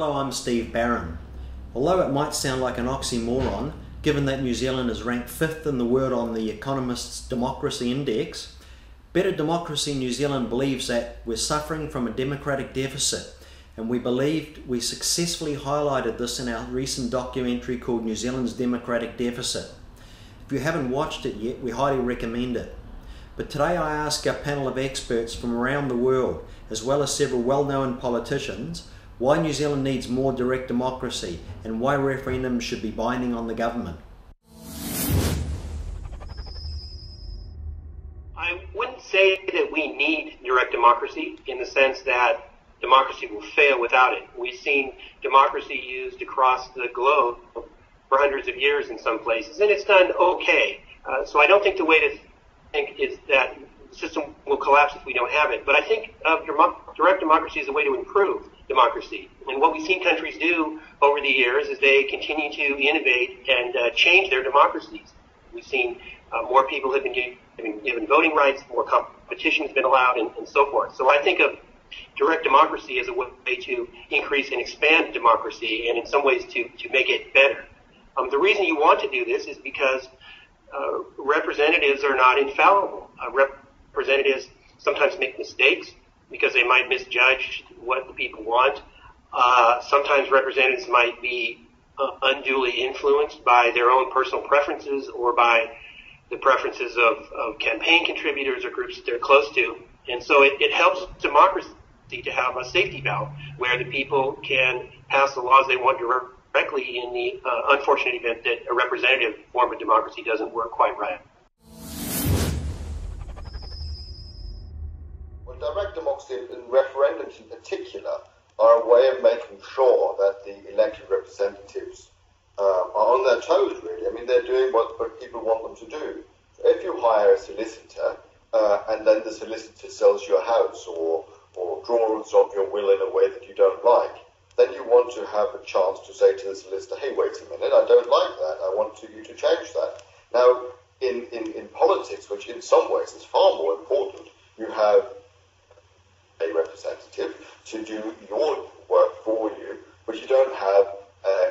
Hello, I'm Steve Barron. Although it might sound like an oxymoron, given that New Zealand is ranked 5th in the world on the Economist's Democracy Index, Better Democracy New Zealand believes that we're suffering from a democratic deficit, and we believed we successfully highlighted this in our recent documentary called New Zealand's Democratic Deficit. If you haven't watched it yet, we highly recommend it. But today I ask our panel of experts from around the world, as well as several well-known politicians, why New Zealand needs more direct democracy and why referendums should be binding on the government. I wouldn't say that we need direct democracy in the sense that democracy will fail without it. We've seen democracy used across the globe for hundreds of years in some places, and it's done okay. So I don't think the way to think is that the system will collapse if we don't have it. But I think direct democracy is a way to improve democracy. And what we've seen countries do over the years is they continue to innovate and change their democracies. We've seen more people have been given voting rights, more competition has been allowed, and so forth. So I think of direct democracy as a way to increase and expand democracy, and in some ways to make it better. The reason you want to do this is because representatives are not infallible. Representatives sometimes make mistakes because they might misjudge what the people want. Sometimes representatives might be unduly influenced by their own personal preferences or by the preferences of campaign contributors or groups that they're close to. And so it helps democracy to have a safety valve where the people can pass the laws they want directly in the unfortunate event that a representative form of democracy doesn't work quite right. Well, direct democracy and referendums in particular are a way of making sure that the elected representatives are on their toes, really. I mean, they're doing what people want them to do. If you hire a solicitor and then the solicitor sells your house or draws of your will in a way that you don't like, then you want to have a chance to say to the solicitor, hey, wait a minute, I don't like that. I want you to change that. Now, in politics, which in some ways is far more important, you have a representative to do your work for you, but you don't have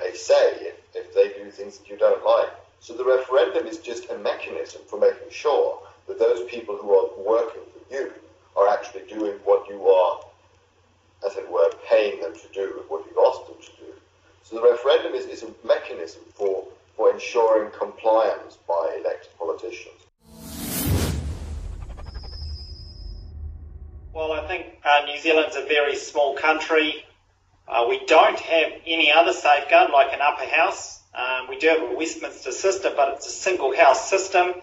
a say if they do things that you don't like. So the referendum is just a mechanism for making sure that those people who are working for you are actually doing what you are, as it were, paying them to do, what you've asked them to do. So the referendum is a mechanism for ensuring compliance by elected politicians. Well, I think New Zealand's a very small country. We don't have any other safeguard like an upper house. We do have a Westminster system, but it's a single house system.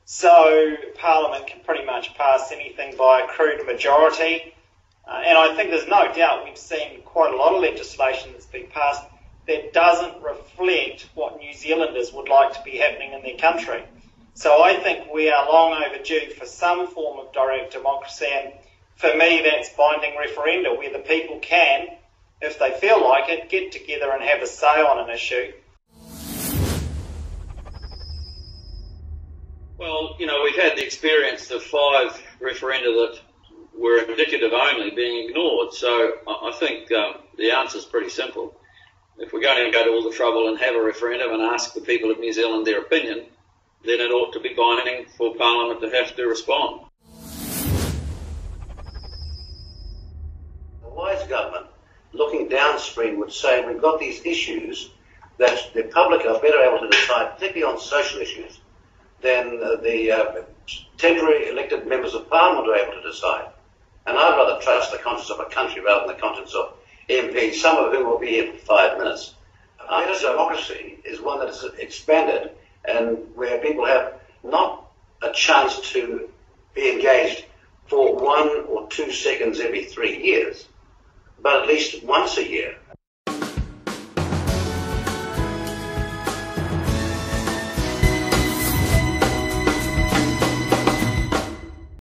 So Parliament can pretty much pass anything by a crude majority. And I think there's no doubt we've seen quite a lot of legislation that's been passed that doesn't reflect what New Zealanders would like to be happening in their country. So I think we are long overdue for some form of direct democracy, and for me that's binding referenda, where the people can, if they feel like it, get together and have a say on an issue. Well, we've had the experience of 5 referenda that were indicative only being ignored. So I think the answer is pretty simple. If we're going to go to all the trouble and have a referendum and ask the people of New Zealand their opinion, then it ought to be binding for Parliament to have to respond. A wise government, looking downstream, would say we've got these issues that the public are better able to decide, particularly on social issues, than the temporary elected members of Parliament are able to decide. And I'd rather trust the conscience of a country rather than the conscience of MPs, some of whom will be here for 5 minutes. Better democracy is one that is expanded and where people have not a chance to be engaged for 1 or 2 seconds every 3 years, but at least once a year.